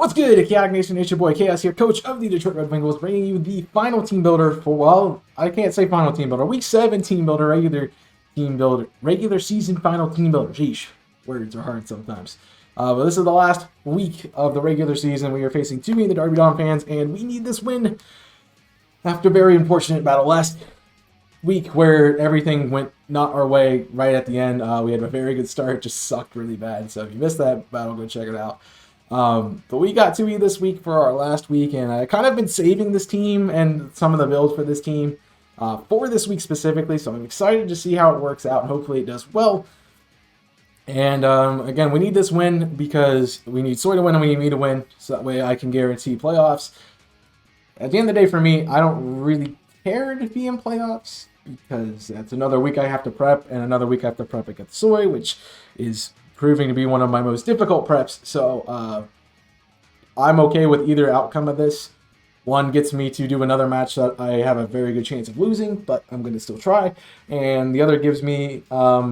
What's good, Chaotic Nation? It's your boy Chaos here, coach of the Detroit Red Wings, bringing you the final team builder for, well, I can't say final team builder, week 7 team builder, regular season final team builder. Sheesh, words are hard sometimes. But this is the last week of the regular season. We are facing Teambuilder, the Darmanitan fans, and we need this win after a very unfortunate battle last week where everything went not our way right at the end. We had a very good start, just sucked really bad. So if you missed that battle, go check it out. But we got 2E this week for our last week, and I kind of been saving this team and some of the builds for this team for this week specifically, so I'm excited to see how it works out, and hopefully it does well. And again, we need this win because we need Soy to win and we need me to win, so that way I can guarantee playoffs. At the end of the day, for me, I don't really care to be in playoffs because that's another week I have to prep, and another week I have to prep against Soy, which is proving to be one of my most difficult preps, so I'm okay with either outcome of this. One gets me to do another match that I have a very good chance of losing, but I'm going to still try, and the other gives me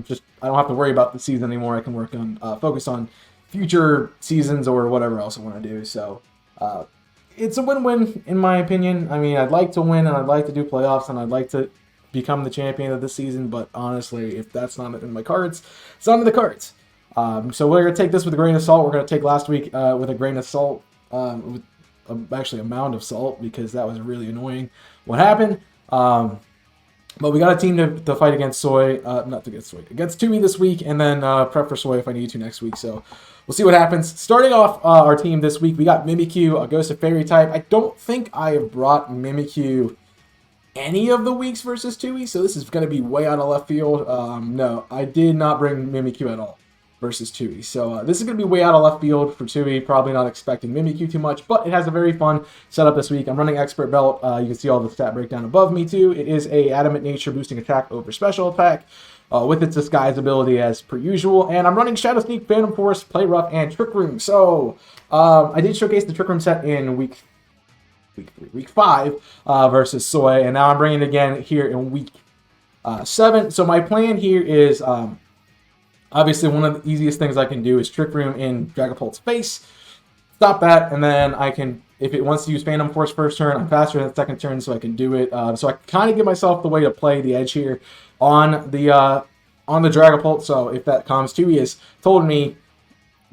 just I don't have to worry about the season anymore. I can work on focus on future seasons or whatever else I want to do. So it's a win-win in my opinion. I mean, I'd like to win and I'd like to do playoffs and I'd like to become the champion of this season, but honestly, if that's not in my cards, it's not in the cards. So we're going to take this with a grain of salt. We're going to take last week with a grain of salt, with actually a mound of salt, because that was really annoying what happened. But we got a team to fight against Soy, not against Soy, against 2E this week, and then prep for Soy if I need to next week. So we'll see what happens. Starting off our team this week, we got Mimikyu, a Ghost of Fairy type. I don't think I have brought Mimikyu any of the weeks versus 2E, so this is going to be way out of left field. No, I did not bring Mimikyu at all versus 2E. So this is going to be way out of left field for 2E. Probably not expecting Mimikyu too much, but it has a very fun setup this week. I'm running Expert Belt. You can see all the stat breakdown above me too. It is a Adamant Nature boosting attack over special attack with its disguise ability as per usual. And I'm running Shadow Sneak, Phantom Force, Play Rough, and Trick Room. So I did showcase the Trick Room set in week 5 versus Soy, and now I'm bringing it again here in week 7. So my plan here is obviously, one of the easiest things I can do is Trick Room in Dragapult's face. Stop that, and then I can, if it wants to use Phantom Force first turn, I'm faster than the second turn, so I can do it. So I kind of give myself the way to play the edge here on the Dragapult. So if that comes to, he has told me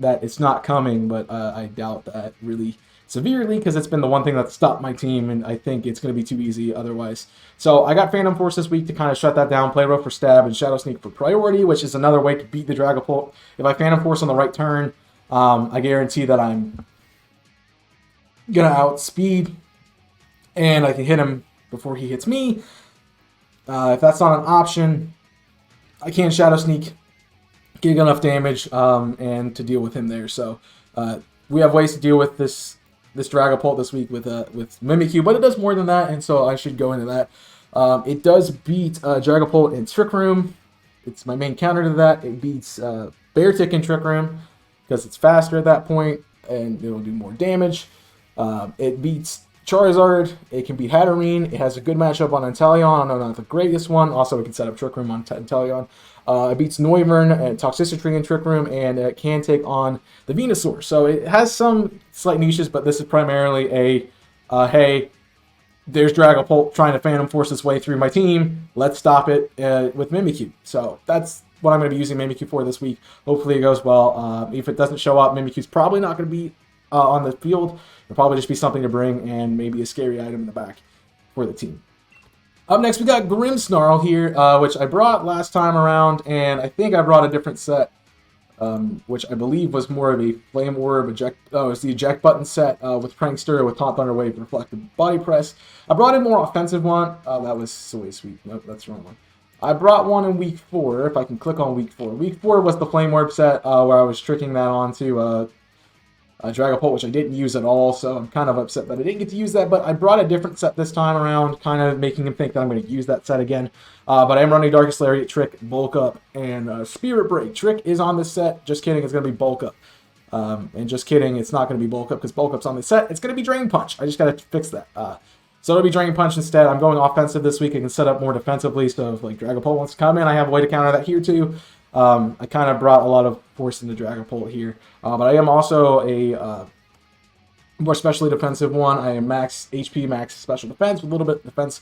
that it's not coming, but I doubt that really severely, because it's been the one thing that stopped my team, and I think it's going to be too easy otherwise. So I got Phantom Force this week to kind of shut that down, Play Rough for stab, and Shadow Sneak for priority, which is another way to beat the Dragapult. If I Phantom Force on the right turn, I guarantee that I'm going to outspeed, and I can hit him before he hits me. If that's not an option, I can Shadow Sneak, get enough damage, and to deal with him there. So we have ways to deal with this Dragapult this week with Mimikyu, but it does more than that, and so I should go into that. It does beat Dragapult in Trick Room. It's my main counter to that. It beats Beartic in Trick Room because it's faster at that point, and it'll do more damage. It beats Charizard. It can beat Hatterene. It has a good matchup on Inteleon. I know not the greatest one. Also, we can set up Trick Room on Inteleon. It beats Noivern and Toxicity in Trick Room, and it can take on the Venusaur. So it has some slight niches, but this is primarily a, hey, there's Dragapult trying to Phantom Force its way through my team. Let's stop it with Mimikyu. So that's what I'm going to be using Mimikyu for this week. Hopefully it goes well. If it doesn't show up, Mimikyu's probably not going to be on the field. It'll probably just be something to bring and maybe a scary item in the back for the team. Up next, we got Grimmsnarl here, which I brought last time around, and I think I brought a different set, which I believe was more of a Flame Orb eject. Oh, it's the eject button set with Prankster, with Taunt Thunder Wave, Reflective Body Press. I brought a more offensive one. That was Soy Sweep. Nope, that's the wrong one. I brought one in week 4. If I can click on week 4. Week 4 was the Flame Orb set where I was tricking that onto Dragapult, which I didn't use at all, so I'm kind of upset that I didn't get to use that, but I brought a different set this time around, kind of making him think that I'm going to use that set again. But I am running Darkest Lariat, Trick, Bulk Up, and Spirit Break. Trick is on this set. Just kidding, it's going to be Bulk Up. And just kidding, it's not going to be Bulk Up, because Bulk Up's on this set. It's going to be Drain Punch. I just got to fix that. So it'll be Drain Punch instead. I'm going offensive this week. I can set up more defensively, so if like Dragapult wants to come in, I have a way to counter that here too. I kind of brought a lot of force into Dragapult here. But I am also a more specially defensive one. I am max HP, max special defense with a little bit of defense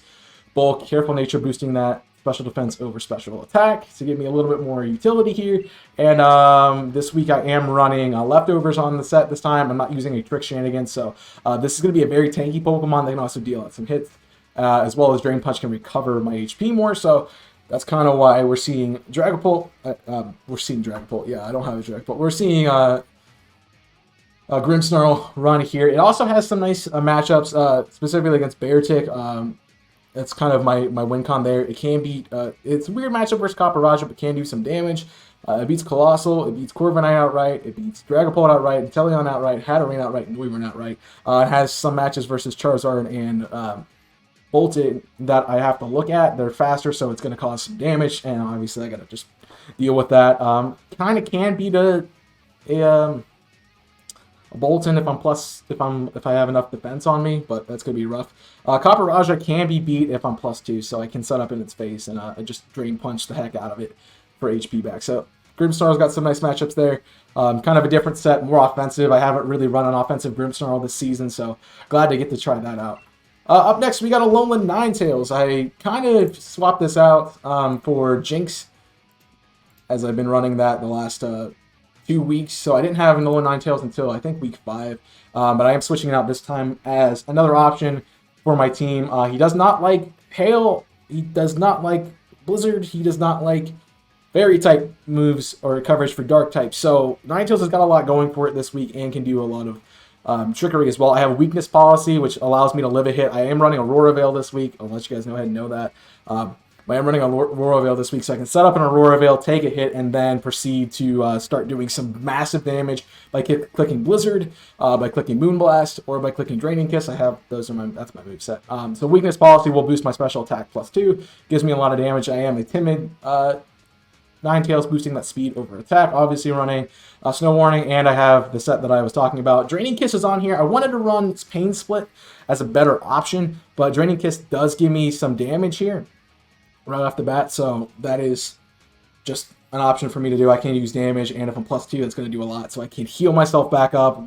bulk, careful nature, boosting that special defense over special attack to give me a little bit more utility here. And this week I am running leftovers on the set this time. I'm not using a trick shenanigans, so this is going to be a very tanky Pokemon. They can also deal out some hits, as well as Drain Punch can recover my HP more. So that's kind of why we're seeing Dragapult. Yeah, I don't have a Dragapult. We're seeing Grimmsnarl run here. It also has some nice matchups, specifically against Beartic. That's kind of my win con there. It can beat, it's a weird matchup versus Copperajah, but can do some damage. It beats Colossal, it beats Corviknight outright, it beats Dragapult outright, Inteleon outright, Hatterene outright, and Weavern outright. It has some matches versus Charizard and Bolton that I have to look at. They're faster, so it's going to cause some damage, and obviously I got to just deal with that. Kind of can beat a Bolton if I have enough defense on me, but that's gonna be rough. Copperajah can be beat if I'm +2, so I can set up in its face and just Drain Punch the heck out of it for HP back. So Grimmsnarl's got some nice matchups there. Kind of a different set, more offensive. I haven't really run an offensive Grimmsnarl this season, so glad to get to try that out. Up next, we got a Alolan Ninetales. I kind of swapped this out for Jinx, as I've been running that the last 2 weeks, so I didn't have an Alolan Ninetales until I think week 5, but I am switching it out this time as another option for my team. He does not like Hail, he does not like Blizzard, he does not like Fairy type moves or coverage for Dark type, so Ninetales has got a lot going for it this week and can do a lot of trickery as well. I have a weakness policy, which allows me to live a hit. I am running Aurora Veil this week. I'll let you guys know ahead and know that. I am running Aurora Veil this week, so I can set up an Aurora Veil, take a hit, and then proceed to start doing some massive damage by clicking Blizzard, by clicking Moonblast, or by clicking Draining Kiss. That's my moveset. So weakness policy will boost my special attack +2, gives me a lot of damage. I am a timid Ninetales, boosting that speed over attack. Obviously running Snow Warning, and I have the set that I was talking about. Draining Kiss is on here. I wanted to run Pain Split as a better option, but Draining Kiss does give me some damage here right off the bat, so that is just an option for me to do. I can use damage, and if I'm +2, that's going to do a lot, so I can heal myself back up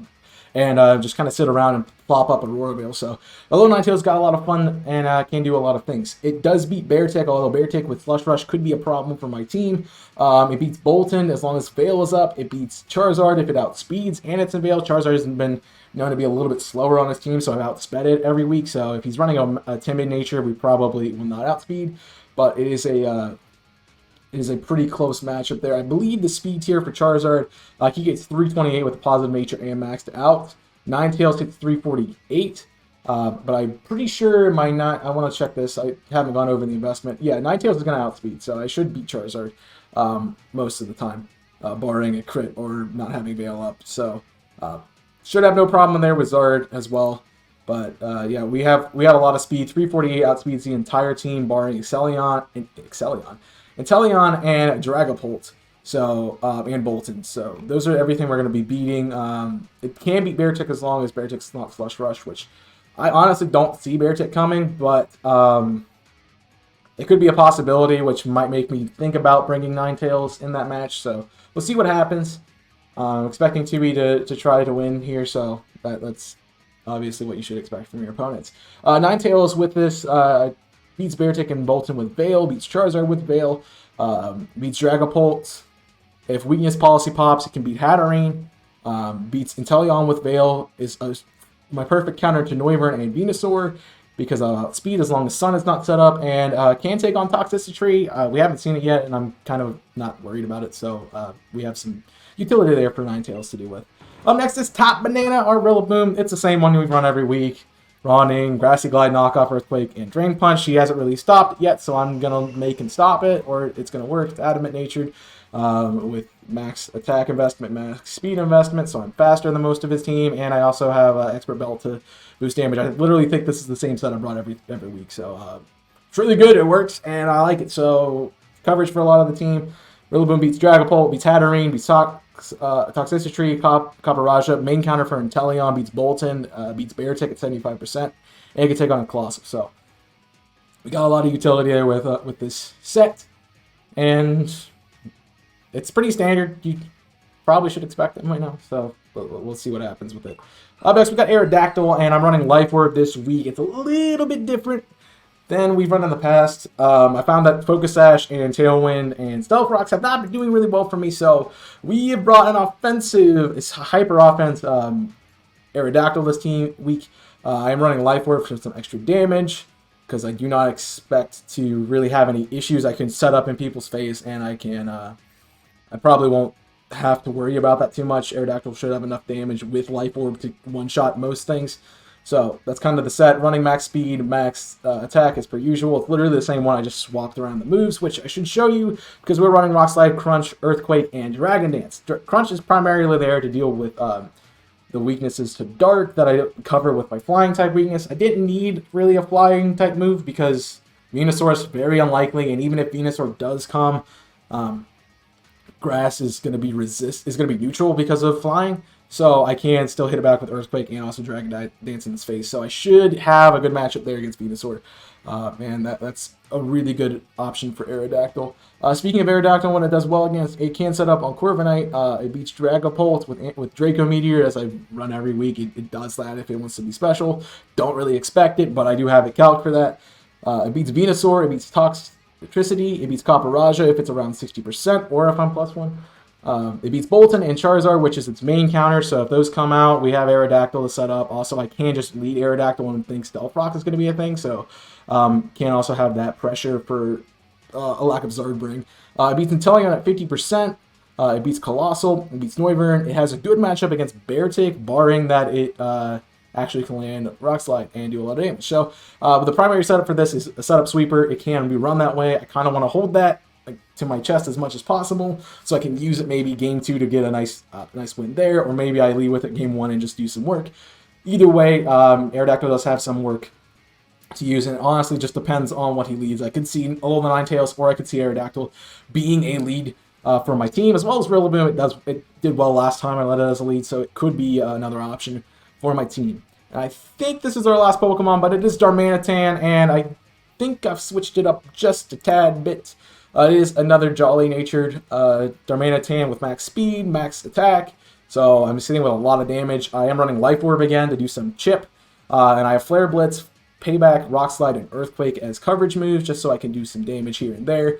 and just kind of sit around and plop up a Aurora Veil. So although Ninetales got a lot of fun and can do a lot of things. It does beat Beartic, although Beartic with Flush Rush could be a problem for my team. It beats Bolton as long as Veil is up. It beats Charizard if it outspeeds and it's in Veil. Charizard has been known to be a little bit slower on his team, so I've outsped it every week. So if he's running a timid nature, we probably will not outspeed. But it is a pretty close matchup there. I believe the speed tier for Charizard, he gets 328 with a positive nature and maxed out. Ninetales hits 348, but I'm pretty sure I want to check this. I haven't gone over the investment. Yeah, Ninetales is going to outspeed, so I should beat Charizard most of the time, barring a crit or not having Veil up. So should have no problem there with Zard as well. But yeah, we have a lot of speed. 348 outspeeds the entire team, barring Inteleon and Dragapult, so and Bolton. So those are everything we're going to be beating. It can beat Beartic as long as Beartic's not Flush Rush, which I honestly don't see Beartic coming, but it could be a possibility, which might make me think about bringing Ninetales in that match. So we'll see what happens. Expecting 2B to try to win here, so that's obviously what you should expect from your opponents. Ninetales with this beats Beartic and Bolton with Veil, beats Charizard with Veil, beats Dragapult. If weakness policy pops, it can beat Hatterene, beats Inteleon with Veil, is my perfect counter to Noivern and Venusaur, because speed as long as Sun is not set up, and can take on Toxicity. We haven't seen it yet, and I'm kind of not worried about it, so we have some utility there for Ninetales to deal with. Up next is Top Banana or Rillaboom. It's the same one we run every week. Running Grassy Glide, Knockoff, Earthquake, and Drain Punch. He hasn't really stopped yet, so I'm going to make him stop it, or it's going to work. It's Adamant Natured with max attack investment, max speed investment, so I'm faster than most of his team, and I also have Expert Belt to boost damage. I literally think this is the same set I brought every week, so it's really good. It works, and I like it. So coverage for a lot of the team. Rillaboom beats Dragapult, beats Hatterene, beats Toxicity, Copperajah. Main counter for Inteleon beats Bolton, beats Beartic at 75%, and it can take on a Colossal. So we got a lot of utility there with this set, and it's pretty standard. probably should expect them right now. So we'll see what happens with it. Next, we got Aerodactyl, and I'm running Life Orb this week. It's a little bit different than we've run in the past. I found that Focus Sash and Tailwind and Stealth Rocks have not been doing really well for me, so we have brought an offensive, it's hyper offense, Aerodactyl this week. I'm running Life Orb for some extra damage, because I do not expect to really have any issues. I can set up in people's face, and I probably won't have to worry about that too much. Aerodactyl should have enough damage with Life Orb to one-shot most things. So that's kind of the set. Running max speed, max attack as per usual. It's literally the same one. I just swapped around the moves, which I should show you because we're running Rock Slide, Crunch, Earthquake, and Dragon Dance. Crunch is primarily there to deal with the weaknesses to Dark that I cover with my flying type weakness. I didn't need really a flying type move because Venusaur is very unlikely, and even if Venusaur does come, Grass is going to be neutral because of flying. So I can still hit it back with Earthquake and also Dragon Dance in his face. So I should have a good matchup there against Venusaur. Man, that's a really good option for Aerodactyl. Speaking of Aerodactyl, when it does well against, it can set up on Corviknight. It beats Dragapult with Draco Meteor, as I run every week. It does that if it wants to be special. Don't really expect it, but I do have it calc for that. It beats Venusaur. It beats Toxtricity. It beats Copperajah if it's around 60% or if I'm +1. It beats Bolton and Charizard, which is its main counter, so if those come out, we have Aerodactyl to set up. Also, I can just lead Aerodactyl and think Stealth Rock is going to be a thing, so can also have that pressure for a lack of Zardbring. It beats Inteleon at 50%. It beats Colossal. It beats Noivern. It has a good matchup against Beartick, barring that it actually can land Rock Slide and do a lot of damage. So the primary setup for this is a setup sweeper. It can be run that way. I kind of want to hold that to my chest as much as possible, so I can use it maybe game 2 to get a nice win there, or maybe I lead with it game 1 and just do some work. Either way, Aerodactyl does have some work to use, and it honestly just depends on what he leads. I could see Alola Ninetales, or I could see Aerodactyl being a lead for my team, as well as Rillaboom. It did well last time I led it as a lead, so it could be another option for my team. And I think this is our last Pokemon, but it is Darmanitan, and I think I've switched it up just a tad bit. It is another jolly-natured Darmanitan with max speed, max attack, so I'm sitting with a lot of damage. I am running Life Orb again to do some chip, and I have Flare Blitz, Payback, Rock Slide, and Earthquake as coverage moves, just so I can do some damage here and there.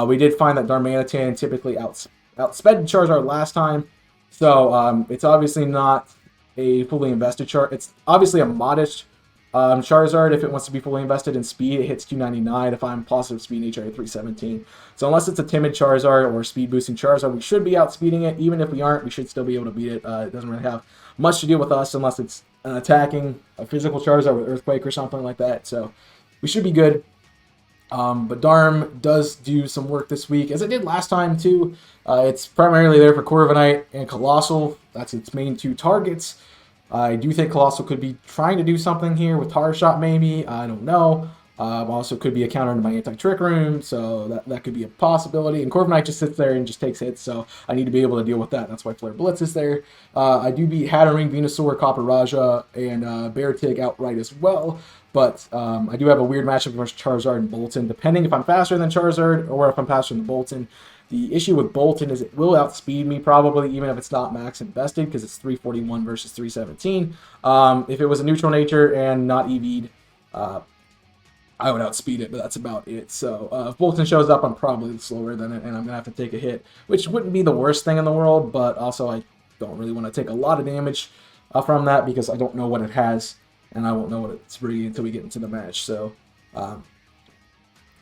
We did find that Darmanitan typically outsped Charizard last time, so it's obviously not a fully invested Charizard. It's obviously a modest Charizard. If it wants to be fully invested in speed, it hits 299. If I'm positive speed nature, 317. So unless it's a timid Charizard or a speed boosting Charizard, we should be outspeeding it. Even if we aren't, we should still be able to beat it. It doesn't really have much to do with us unless it's an attacking, a physical Charizard with Earthquake or something like that. So we should be good. But Darm does do some work this week, as it did last time too. It's primarily there for Corviknight and Colossal. That's its main 2 targets. I do think Colossal could be trying to do something here with Tar Shot, maybe. I don't know. Also could be a counter to my Anti-Trick Room, so that could be a possibility. And Corviknight just sits there and just takes hits, so I need to be able to deal with that. That's why Flare Blitz is there. I do beat Hatterene, Venusaur, Copperajah, and Beartick outright as well. But I do have a weird matchup versus Charizard and Bolton, depending if I'm faster than Charizard or if I'm faster than Bolton. The issue with Bolton is it will outspeed me probably, even if it's not max invested, because it's 341 versus 317. If it was a neutral nature and not EV'd, I would outspeed it, but that's about it. So if Bolton shows up, I'm probably slower than it, and I'm going to have to take a hit, which wouldn't be the worst thing in the world, but also I don't really want to take a lot of damage from that because I don't know what it has, and I won't know what it's bringing until we get into the match. So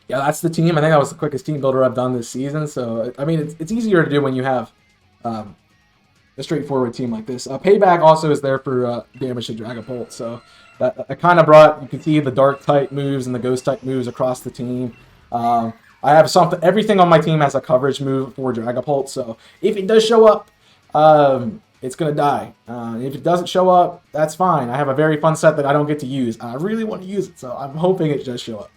yeah, that's the team. I think that was the quickest team builder I've done this season. So, I mean, it's easier to do when you have a straightforward team like this. Payback also is there for damage to Dragapult. So, that kind of brought, you can see the Dark type moves and the Ghost type moves across the team. I have everything on my team has a coverage move for Dragapult. So, if it does show up, it's going to die. If it doesn't show up, that's fine. I have a very fun set that I don't get to use. I really want to use it, so I'm hoping it does show up.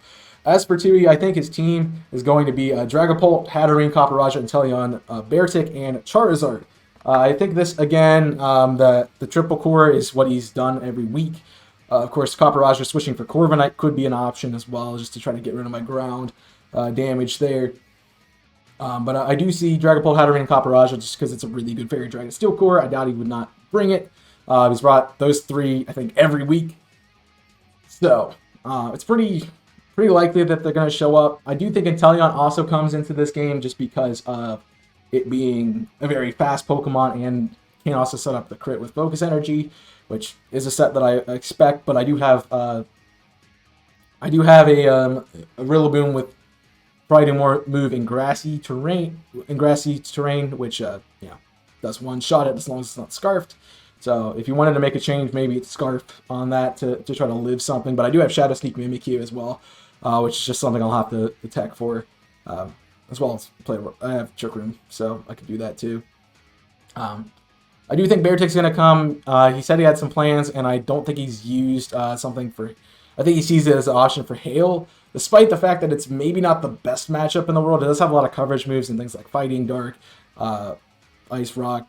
As for Tui, I think his team is going to be Dragapult, Hatterene, Copperajah, Inteleon, Beartick, and Charizard. I think this, again, the triple core is what he's done every week. Of course, Copperajah switching for Corviknight could be an option as well, just to try to get rid of my ground damage there. But I do see Dragapult, Hatterene, and Copperajah just because it's a really good Fairy Dragon Steel Core. I doubt he would not bring it. He's brought those 3, I think, every week. So it's pretty likely that they're going to show up. I do think Inteleon also comes into this game just because of it being a very fast Pokemon and can also set up the crit with Focus Energy, which is a set that I expect. But I do have a Rillaboom with Frighting move in grassy terrain, which does one shot it as long as it's not scarfed. So if you wanted to make a change, maybe it's Scarf on that to try to live something. But I do have Shadow Sneak Mimikyu as well, which is just something I'll have to attack for, as well as play. I have Trick Room, so I could do that too. I do think Beartick's going to come. He said he had some plans, and I don't think he's used something for... I think he sees it as an option for Hail, despite the fact that it's maybe not the best matchup in the world. It does have a lot of coverage moves and things like Fighting, Dark, Ice Rock,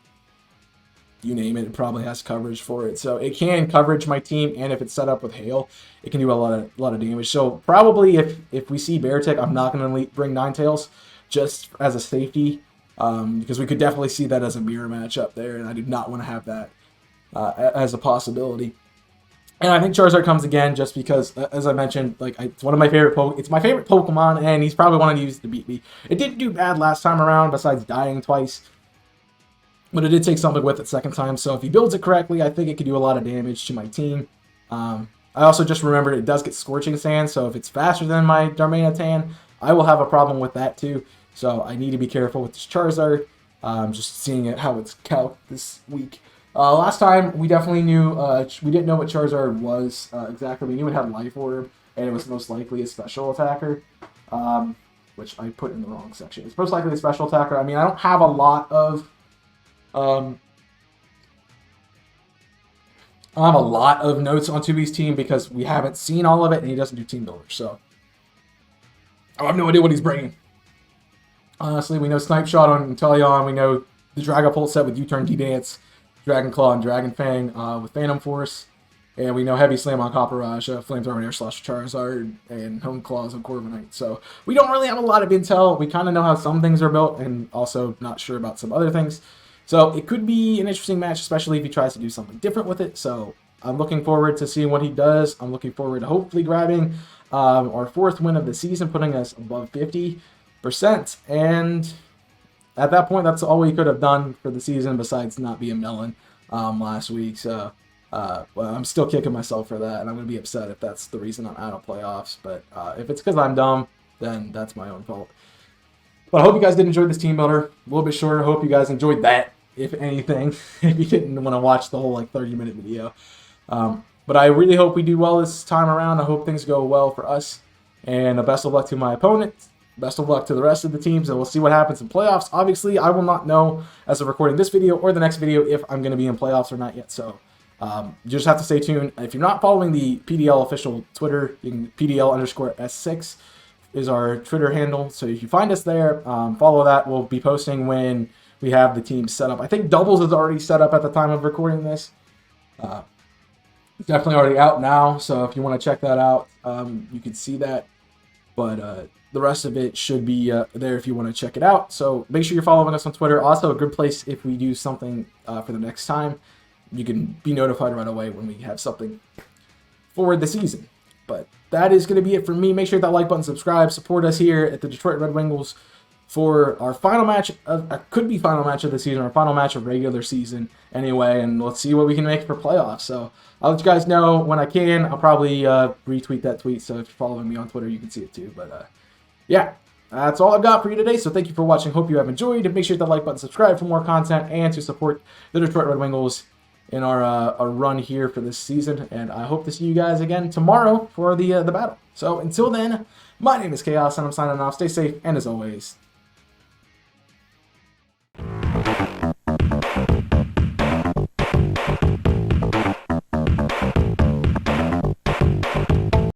you name it. It probably has coverage for it. So it can coverage my team, and if it's set up with Hail, it can do a lot of damage. So probably if we see Beartick, I'm not going to bring Ninetales just as a safety, because we could definitely see that as a mirror matchup there, and I do not want to have that as a possibility. And I think Charizard comes again just because, as I mentioned, it's one of my favorite it's my favorite Pokemon, and he's probably one to use to beat me. It didn't do bad last time around, besides dying twice, but it did take something with it second time. So if he builds it correctly, I think it could do a lot of damage to my team. I also just remembered it does get Scorching Sand, so if it's faster than my Darmanitan, I will have a problem with that too. So I need to be careful with this Charizard. Just seeing how it's calc'd this week. Last time, we definitely knew, we didn't know what Charizard was exactly. We knew it had Life Orb, and it was most likely a special attacker, which I put in the wrong section. It's most likely a special attacker. I mean, I don't have a lot of, notes on 2B's team because we haven't seen all of it, and he doesn't do Team Builder, so I have no idea what he's bringing. Honestly, we know Snipe Shot on Inteleon, we know the Dragapult set with U-Turn D-Dance, Dragon Claw and Dragon Fang with Phantom Force, and we know Heavy Slam on Copperajah, Flamethrower Air Slash Charizard, and Home Claws on Corviknight. So we don't really have a lot of intel. We kind of know how some things are built, and also not sure about some other things. So it could be an interesting match, especially if he tries to do something different with it. So I'm looking forward to seeing what he does. I'm looking forward to hopefully grabbing our 4th win of the season, putting us above 50%, and at that point, that's all we could have done for the season besides not be a melon last week. So well, I'm still kicking myself for that, and I'm going to be upset if that's the reason I'm out of playoffs. But if it's because I'm dumb, then that's my own fault. But I hope you guys did enjoy this team builder. A little bit shorter. I hope you guys enjoyed that, if anything, if you didn't want to watch the whole 30-minute video. But I really hope we do well this time around. I hope things go well for us. And best of luck to my opponent. Best of luck to the rest of the teams, and we'll see what happens in playoffs. Obviously, I will not know as of recording this video or the next video if I'm going to be in playoffs or not yet, so you just have to stay tuned. If you're not following the PDL official Twitter, you can PDL_S6 is our Twitter handle, so if you find us there, follow that. We'll be posting when we have the team set up. I think Doubles is already set up at the time of recording this. It's definitely already out now, so if you want to check that out, you can see that. But the rest of it should be there if you want to check it out. So make sure you're following us on Twitter. Also a good place if we do something for the next time. You can be notified right away when we have something for the season. But that is going to be it for me. Make sure you hit that like button, subscribe, support us here at the Detroit Red Wings for our final match of could be final match of the season, our final match of regular season anyway, and let's see what we can make for playoffs. So I'll let you guys know when I can. I'll probably retweet that tweet, so if you're following me on Twitter, you can see it too. But yeah, that's all I've got for you today, so thank you for watching. Hope you have enjoyed. Make sure to hit that like button, subscribe for more content, and to support the Detroit Red Wings in our run here for this season. And I hope to see you guys again tomorrow for the battle. So until then, my name is Chaos, and I'm signing off. Stay safe, and as always,